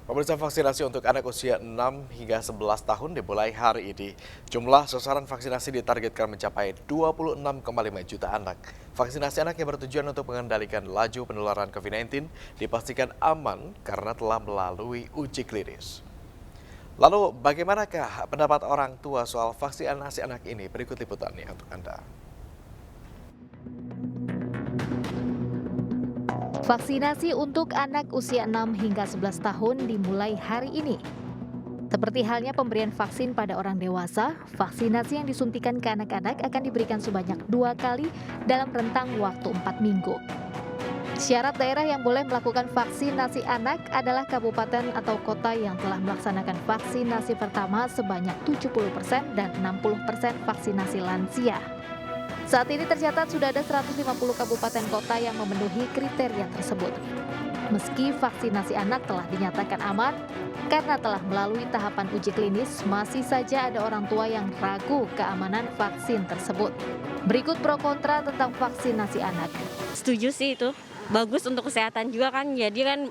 Pemirsa, vaksinasi untuk anak usia 6 hingga 11 tahun dimulai hari ini. Jumlah sasaran vaksinasi ditargetkan mencapai 26,5 juta anak. Vaksinasi anak yang bertujuan untuk mengendalikan laju penularan COVID-19 dipastikan aman karena telah melalui uji klinis. Lalu bagaimanakah pendapat orang tua soal vaksinasi anak ini? Berikut liputannya untuk Anda. Vaksinasi untuk anak usia 6 hingga 11 tahun dimulai hari ini. Seperti halnya pemberian vaksin pada orang dewasa, vaksinasi yang disuntikan ke anak-anak akan diberikan sebanyak 2 kali dalam rentang waktu 4 minggu. Syarat daerah yang boleh melakukan vaksinasi anak adalah kabupaten atau kota yang telah melaksanakan vaksinasi pertama sebanyak 70% dan 60% vaksinasi lansia. Saat ini tercatat sudah ada 150 kabupaten kota yang memenuhi kriteria tersebut. Meski vaksinasi anak telah dinyatakan aman, karena telah melalui tahapan uji klinis, masih saja ada orang tua yang ragu keamanan vaksin tersebut. Berikut pro kontra tentang vaksinasi anak. Setuju sih itu. Bagus untuk kesehatan juga kan, jadi kan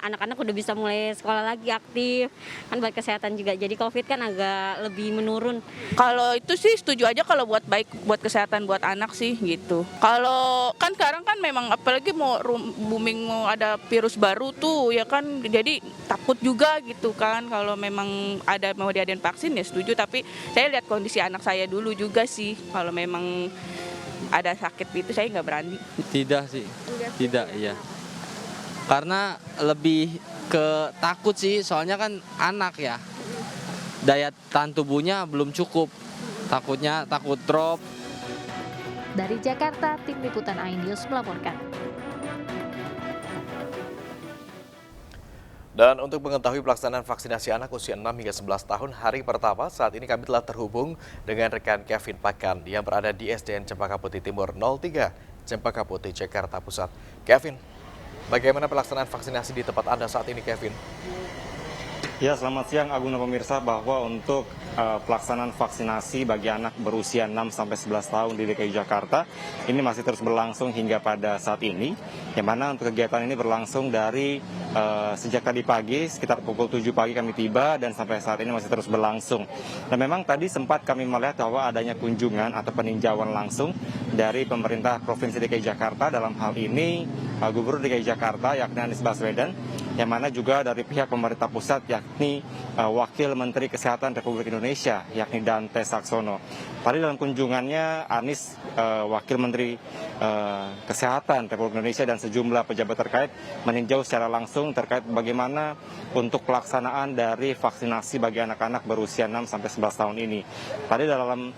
anak-anak udah bisa mulai sekolah lagi aktif, kan buat kesehatan juga, jadi COVID kan agak lebih menurun. Kalau itu sih setuju aja kalau buat baik buat kesehatan buat anak sih gitu. Kalau kan sekarang kan memang apalagi mau booming mau ada virus baru tuh ya kan, jadi takut juga gitu kan kalau memang ada mau diadain vaksin ya setuju, tapi saya lihat kondisi anak saya dulu juga sih, kalau memang ada sakit itu saya nggak berani. Tidak sih, tidak iya. Karena lebih ke takut sih, soalnya kan anak ya. Daya tahan tubuhnya belum cukup. Takutnya takut drop. Dari Jakarta, Tim Liputan iNews melaporkan. Dan untuk mengetahui pelaksanaan vaksinasi anak usia 6 hingga 11 tahun hari pertama, saat ini kami telah terhubung dengan rekan Kevin Pakan yang berada di SDN Cempaka Putih Timur 03, Cempaka Putih, Jakarta Pusat. Kevin, bagaimana pelaksanaan vaksinasi di tempat Anda saat ini, Kevin? Ya, selamat siang Agung dan pemirsa, bahwa untuk pelaksanaan vaksinasi bagi anak berusia 6-11 tahun di DKI Jakarta ini masih terus berlangsung hingga pada saat ini, yang mana untuk kegiatan ini berlangsung dari sejak tadi pagi, sekitar pukul 7 pagi kami tiba dan sampai saat ini masih terus berlangsung. Dan memang tadi sempat kami melihat bahwa adanya kunjungan atau peninjauan langsung dari pemerintah Provinsi DKI Jakarta, dalam hal ini Gubernur DKI Jakarta yakni Anies Baswedan, yang mana juga dari pihak pemerintah pusat yakni Wakil Menteri Kesehatan Republik Indonesia yakni Dante Saxono. Tadi dalam kunjungannya Anies, Wakil Menteri Kesehatan Republik Indonesia dan sejumlah pejabat terkait meninjau secara langsung terkait bagaimana untuk pelaksanaan dari vaksinasi bagi anak-anak berusia 6-11 tahun ini. Tadi dalam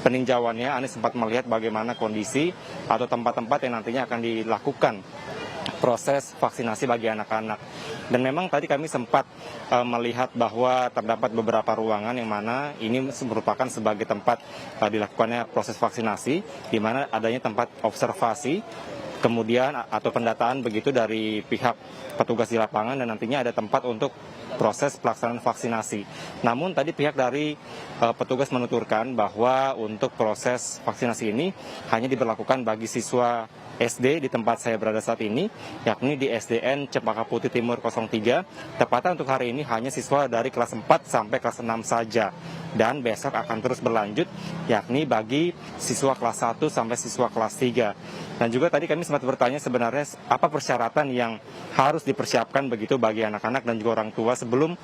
peninjauannya Anies sempat melihat bagaimana kondisi atau tempat-tempat yang nantinya akan dilakukan proses vaksinasi bagi anak-anak. Dan memang tadi kami sempat melihat bahwa terdapat beberapa ruangan yang mana ini merupakan sebagai tempat dilakukannya proses vaksinasi, di mana adanya tempat observasi, kemudian atau pendataan begitu dari pihak petugas di lapangan, dan nantinya ada tempat untuk proses pelaksanaan vaksinasi. Namun tadi pihak dari petugas menuturkan bahwa untuk proses vaksinasi ini hanya diberlakukan bagi siswa SD di tempat saya berada saat ini, yakni di SDN Cempaka Putih Timur 03. Tepatnya untuk hari ini hanya siswa dari kelas 4 sampai kelas 6 saja. Dan besok akan terus berlanjut, yakni bagi siswa kelas 1 sampai siswa kelas 3. Dan juga tadi kami sempat bertanya sebenarnya apa persyaratan yang harus dipersiapkan begitu bagi anak-anak dan juga orang tua sebelum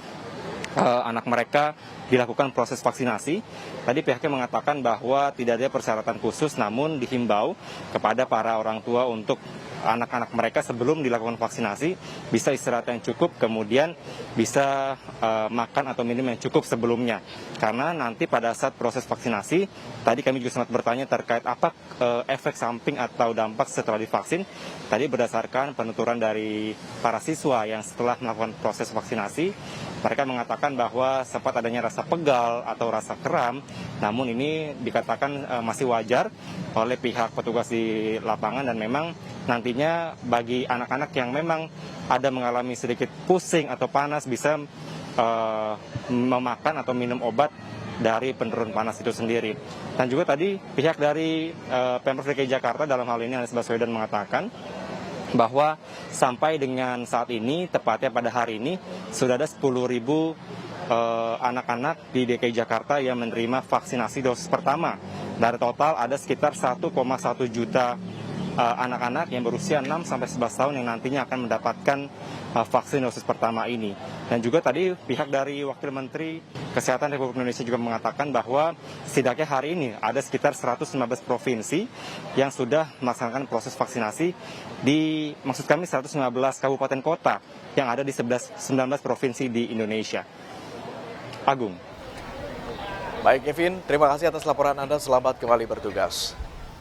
anak mereka dilakukan proses vaksinasi. Tadi pihaknya mengatakan bahwa tidak ada persyaratan khusus, namun dihimbau kepada para orang tua untuk anak-anak mereka sebelum dilakukan vaksinasi bisa istirahat yang cukup, kemudian bisa makan atau minum yang cukup sebelumnya. Karena nanti pada saat proses vaksinasi, tadi kami juga sempat bertanya terkait apa efek samping atau dampak setelah divaksin. Tadi berdasarkan penuturan dari para siswa yang setelah melakukan proses vaksinasi, mereka mengatakan bahwa sempat adanya rasa pegal atau rasa kram, namun ini dikatakan masih wajar oleh pihak petugas di lapangan, dan memang nantinya bagi anak-anak yang memang ada mengalami sedikit pusing atau panas bisa memakan atau minum obat dari penurun panas itu sendiri. Dan juga tadi pihak dari Pemprov DKI Jakarta dalam hal ini Anies Baswedan mengatakan bahwa sampai dengan saat ini, tepatnya pada hari ini, sudah ada 10.000 anak-anak di DKI Jakarta yang menerima vaksinasi dosis pertama. Dari total ada sekitar 1,1 juta anak-anak yang berusia 6-11 tahun yang nantinya akan mendapatkan vaksin dosis pertama ini. Dan juga tadi pihak dari Wakil Menteri Kesehatan Republik Indonesia juga mengatakan bahwa setidaknya hari ini ada sekitar 115 provinsi yang sudah melaksanakan proses vaksinasi di, maksud kami 115 kabupaten kota yang ada di 19 provinsi di Indonesia. Agung. Baik Kevin, terima kasih atas laporan Anda. Selamat kembali bertugas.